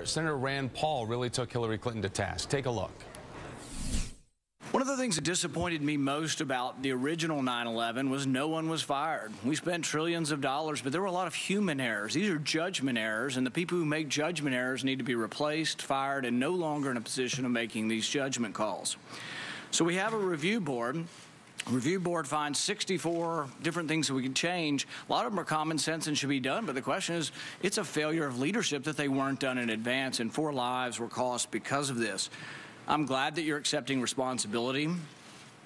Senator Rand Paul really took Hillary Clinton to task. Take a look. One of the things that disappointed me most about the original 9/11 was no one was fired. We spent trillions of dollars, but there were a lot of human errors. These are judgment errors, and the people who make judgment errors need to be replaced, fired, and no longer in a position of making these judgment calls. So we have a review board. The review board finds 64 different things that we could change. A lot of them are common sense and should be done, but the question is, it's a failure of leadership that they weren't done in advance, and 4 lives were cost because of this. I'm glad that you're accepting responsibility.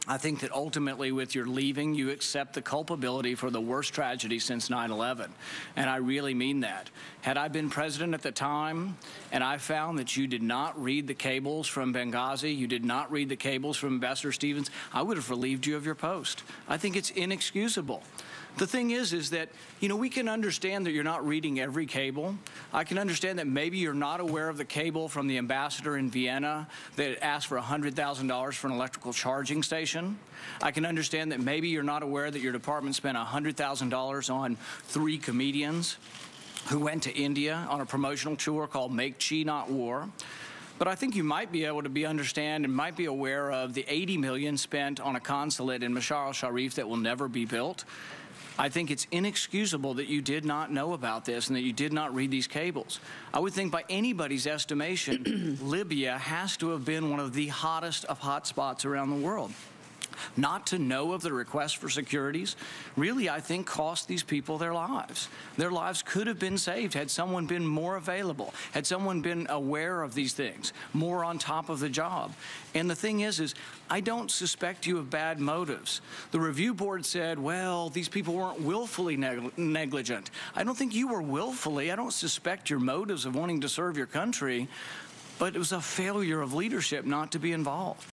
I think that ultimately with your leaving, you accept the culpability for the worst tragedy since 9/11, and I really mean that. Had I been president at the time and I found that you did not read the cables from Benghazi, you did not read the cables from Ambassador Stevens, I would have relieved you of your post. I think it's inexcusable. The thing is that, you know, we can understand that you're not reading every cable. I can understand that maybe you're not aware of the cable from the ambassador in Vienna that asked for $100,000 for an electrical charging station. I can understand that maybe you're not aware that your department spent $100,000 on 3 comedians who went to India on a promotional tour called Make Chi Not War. But I think you might be able to understand and might be aware of the $80 million spent on a consulate in Mashar al-Sharif that will never be built. I think it's inexcusable that you did not know about this and that you did not read these cables. I would think by anybody's estimation, Libya has to have been one of the hottest of hot spots around the world. Not to know of the request for securities really, I think, cost these people their lives. Their lives could have been saved had someone been more available, had someone been aware of these things, more on top of the job. And the thing is I don't suspect you of bad motives. The review board said, well, these people weren't willfully negligent. I don't think you were willfully. I don't suspect your motives of wanting to serve your country, but it was a failure of leadership not to be involved.